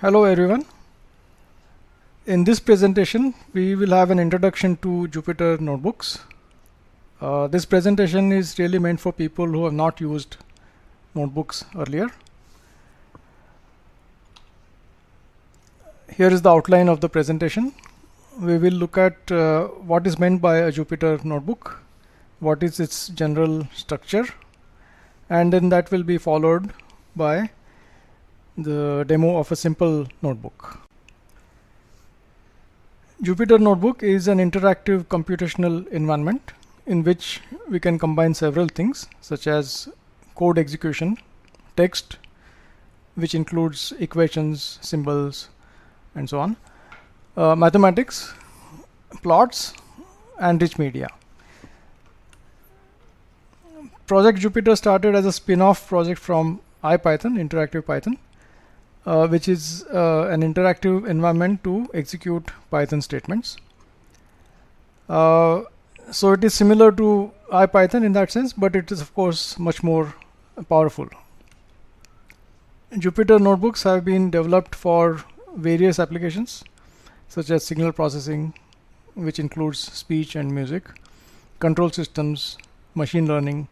Hello everyone. In this presentation we will have an introduction to Jupyter Notebooks. This presentation is really meant for people who have not used notebooks earlier. Here is the outline of the presentation. We will look at what is meant by a Jupyter Notebook, what is its general structure, and then that will be followed by the demo of a simple notebook. Jupyter Notebook is an interactive computational environment in which we can combine several things such as code execution, text, which includes equations, symbols, and so on, mathematics, plots, and rich media. Project Jupyter started as a spin-off project from IPython, Interactive Python, which is an interactive environment to execute Python statements. So it is similar to IPython in that sense, but it is of course much more powerful. Jupyter Notebooks have been developed for various applications such as signal processing, which includes speech and music, control systems, machine learning,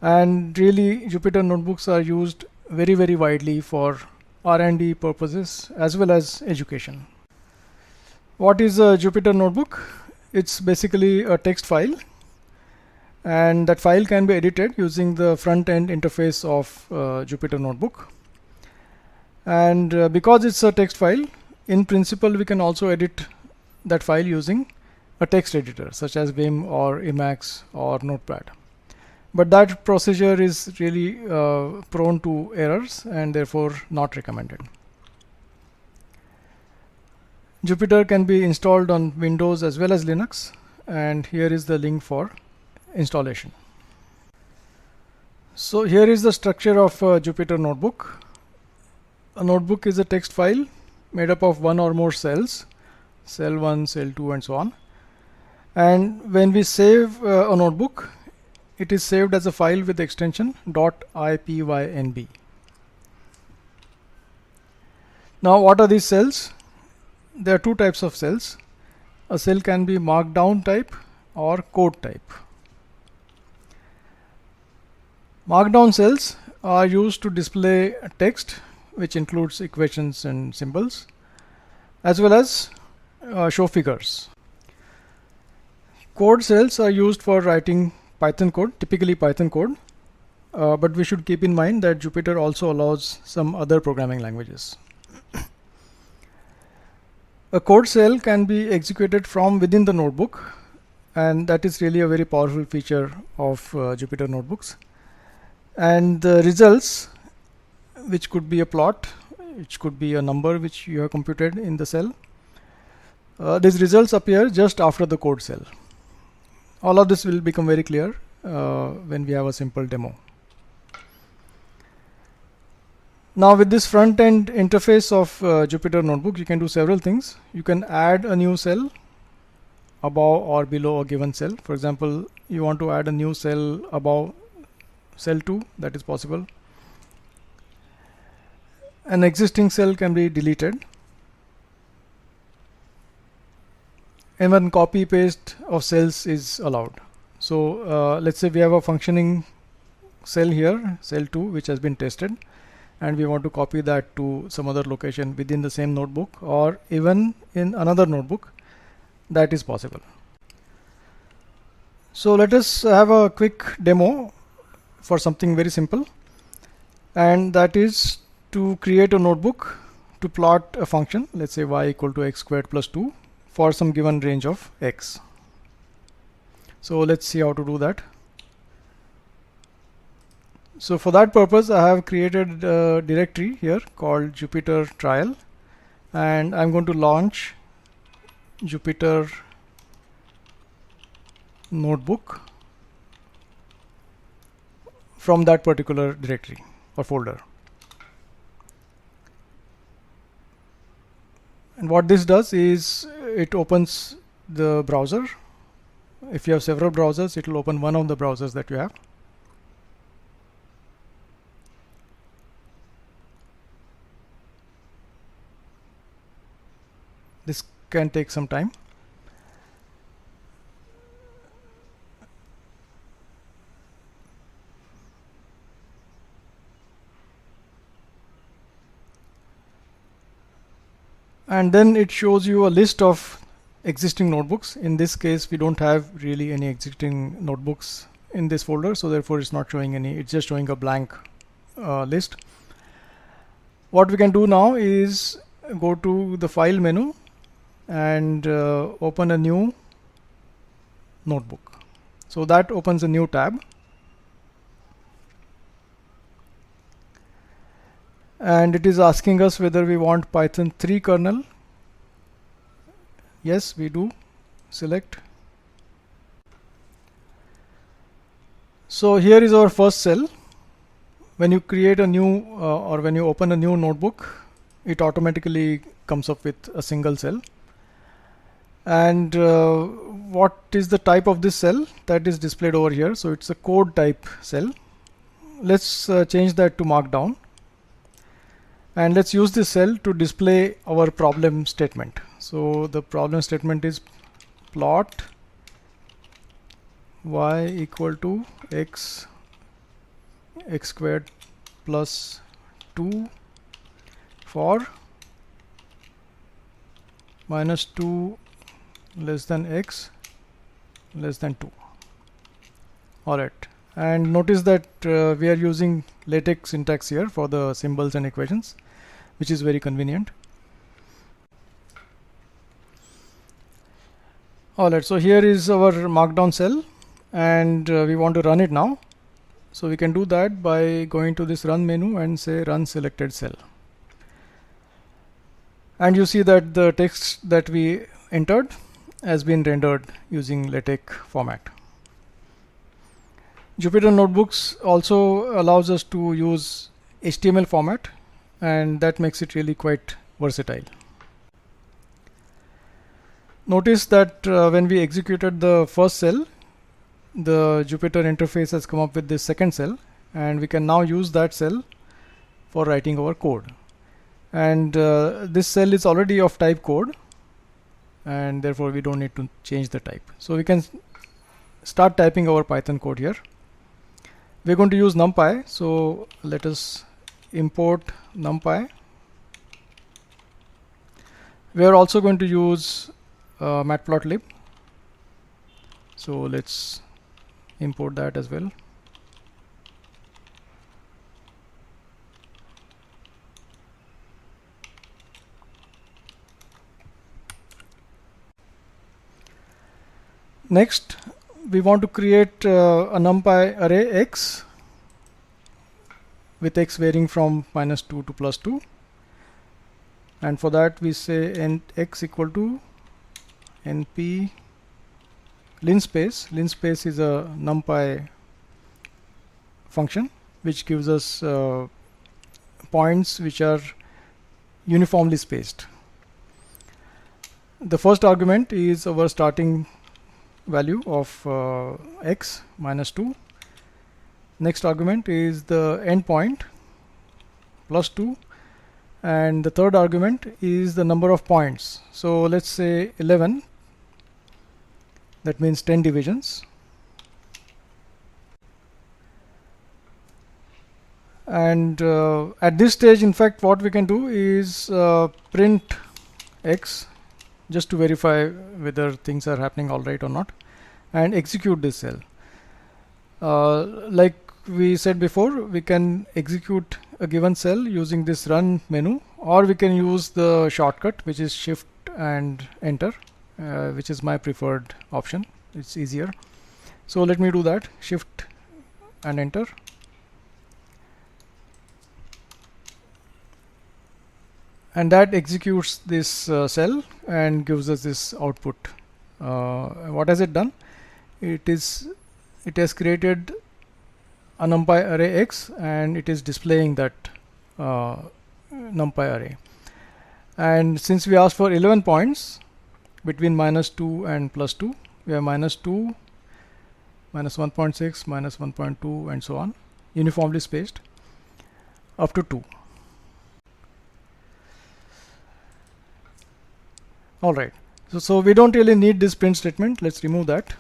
and really Jupyter Notebooks are used very widely for R&D purposes as well as education. What is a Jupyter Notebook? It's basically a text file, and that file can be edited using the front-end interface of Jupyter Notebook. And because it's a text file, in principle we can also edit that file using a text editor such as Vim or Emacs or Notepad. But that procedure is really prone to errors and therefore not recommended. Jupyter can be installed on Windows as well as Linux, and here is the link for installation. So here is the structure of a Jupyter Notebook. A notebook is a text file made up of one or more cells, cell 1, cell 2, and so on. And when we save a notebook, it is saved as a file with the extension .ipynb. Now what are these cells? There are two types of cells. A cell can be markdown type or code type. Markdown cells are used to display text, which includes equations and symbols, as well as show figures. Code cells are used for writing Python code, typically Python code, but we should keep in mind that Jupyter also allows some other programming languages. A code cell can be executed from within the notebook, and that is really a very powerful feature of Jupyter Notebooks. And the results, which could be a plot, which could be a number which you have computed in the cell, these results appear just after the code cell. All of this will become very clear when we have a simple demo. Now with this front-end interface of Jupyter Notebook, you can do several things. You can add a new cell above or below a given cell. For example, you want to add a new cell above cell 2, that is possible. An existing cell can be deleted. Even copy paste of cells is allowed. So let's say we have a functioning cell here, cell 2, which has been tested, and we want to copy that to some other location within the same notebook or even in another notebook. That is possible. So let us have a quick demo for something very simple, and that is to create a notebook to plot a function, let's say y equal to x squared plus 2 for some given range of x. So let's see how to do that. So for that purpose, I have created a directory here called Jupyter trial, and I'm going to launch Jupyter Notebook from that particular directory or folder. And what this does is it opens the browser. If you have several browsers, it will open one of the browsers that you have. this can take some time. And then it shows you a list of existing notebooks. In this case, we don't have really any existing notebooks in this folder, so therefore it's not showing any, it's just showing a blank list. What we can do now is go to the file menu and open a new notebook. So that opens a new tab, and it is asking us whether we want Python 3 kernel. Yes, we do. Select. So here is our first cell. When you create a new or when you open a new notebook, it automatically comes up with a single cell. And what is the type of this cell? That is displayed over here. So it's a code type cell. Let's change that to markdown. And let's use this cell to display our problem statement. So the problem statement is plot y equal to x squared plus 2 for minus 2 less than x less than 2. Alright, and notice that we are using LaTeX syntax here for the symbols and equations, which is very convenient. Alright, so here is our markdown cell, and we want to run it now. So we can do that by going to this run menu and say run selected cell. And you see that the text that we entered has been rendered using LaTeX format. Jupyter Notebooks also allows us to use HTML format, and that makes it really quite versatile. Notice that when we executed the first cell, the Jupyter interface has come up with this second cell, and we can now use that cell for writing our code. And this cell is already of type code, and therefore we don't need to change the type. So we can start typing our Python code here. We're going to use NumPy, so let us import NumPy. We are also going to use matplotlib, so let's import that as well. Next, we want to create a NumPy array x with x varying from -2 to +2, and for that we say int x equal to np linspace. Linspace is a NumPy function which gives us points which are uniformly spaced. The first argument is our starting value of x -2. Next argument is the endpoint +2, and the third argument is the number of points. So let's say 11. That means 10 divisions. And at this stage, in fact, what we can do is print x just to verify whether things are happening all right or not, and execute this cell. Like we said before, we can execute a given cell using this run menu, or we can use the shortcut, which is shift and enter, which is my preferred option. It's easier. So let me do that, shift and enter. And that executes this cell and gives us this output. What has it done? It has created a NumPy array x, and it is displaying that NumPy array. And since we asked for 11 points between -2 and +2, we have -2, -1.6, -1.2, and so on, uniformly spaced up to 2. All right, so we don't really need this print statement. Let's remove that.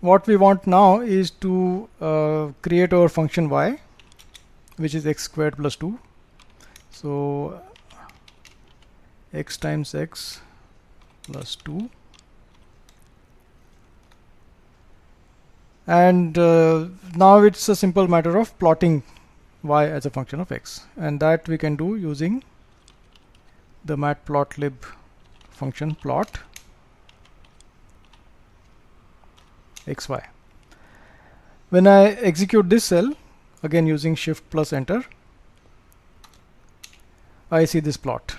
What we want now is to create our function y, which is x squared plus 2. So x times x plus 2, and now it's a simple matter of plotting y as a function of x, and that we can do using the matplotlib function plot xy. When I execute this cell, again using shift plus enter, I see this plot.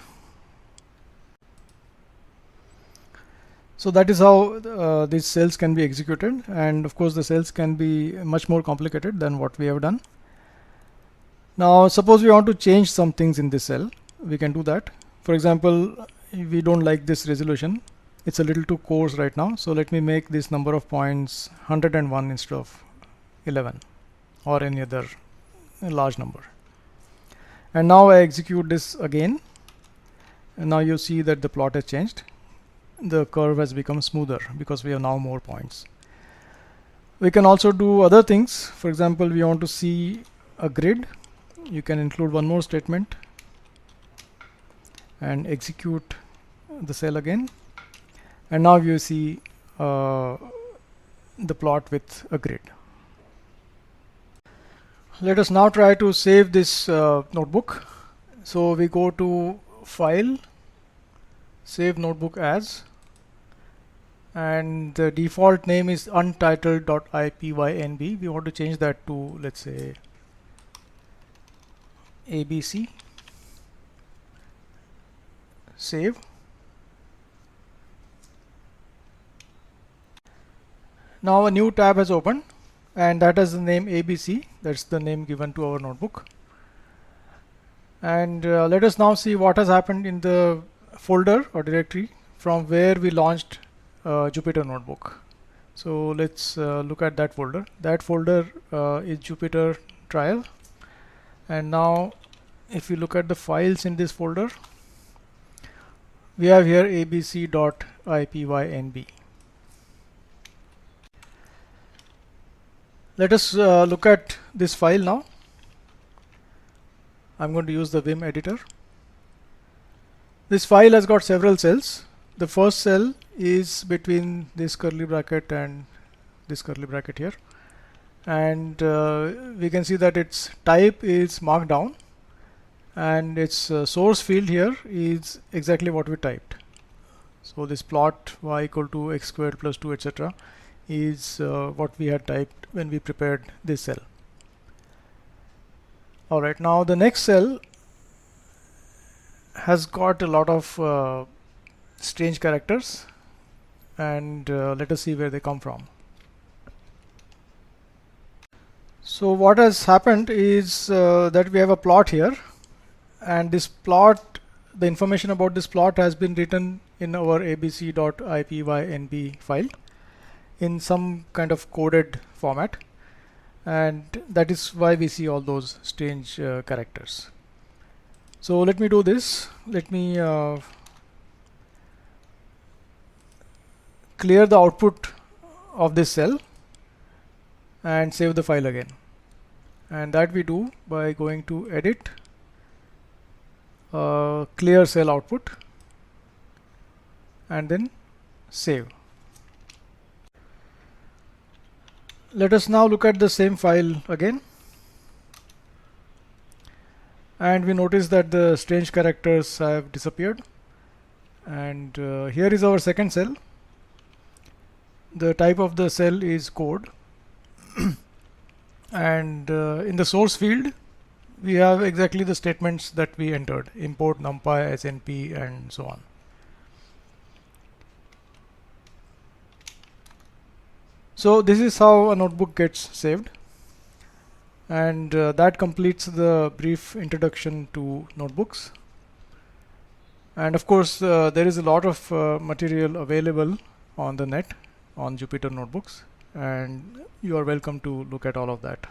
So that is how these cells can be executed, and of course the cells can be much more complicated than what we have done. Now suppose we want to change some things in this cell, we can do that. For example, we don't like this resolution, it's a little too coarse right now, so let me make this number of points 101 instead of 11 or any other large number. And now I execute this again, and now you see that the plot has changed. The curve has become smoother because we have now more points. We can also do other things. For example, we want to see a grid. You can include one more statement and execute the cell again, and now you see the plot with a grid. Let us now try to save this notebook. So we go to File, Save Notebook As, and the default name is untitled.ipynb. We want to change that to, let's say, ABC. Save. Now a new tab has opened, and that has the name ABC. That's the name given to our notebook. And let us now see what has happened in the folder or directory from where we launched Jupyter Notebook. So let's look at that folder. That folder is Jupyter trial, and now if you look at the files in this folder, we have here abc.ipynb. Let us look at this file now. I'm going to use the Vim editor. This file has got several cells. The first cell is between this curly bracket and this curly bracket here, and we can see that its type is marked down, and its source field here is exactly what we typed. So this plot y equal to x squared plus 2 etc. is what we had typed when we prepared this cell. Alright, now the next cell has got a lot of strange characters, and let us see where they come from. So what has happened is that we have a plot here, and this plot, the information about this plot has been written in our abc.ipynb file in some kind of coded format, and that is why we see all those strange characters. So let me do this. Let me clear the output of this cell and save the file again, and that we do by going to edit, clear cell output, and then save. Let us now look at the same file again, and we notice that the strange characters have disappeared, and here is our second cell. The type of the cell is code and in the source field we have exactly the statements that we entered: import numpy, snp, and so on. So this is how a notebook gets saved, and that completes the brief introduction to notebooks. And of course there is a lot of material available on the net on Jupyter Notebooks, and you are welcome to look at all of that.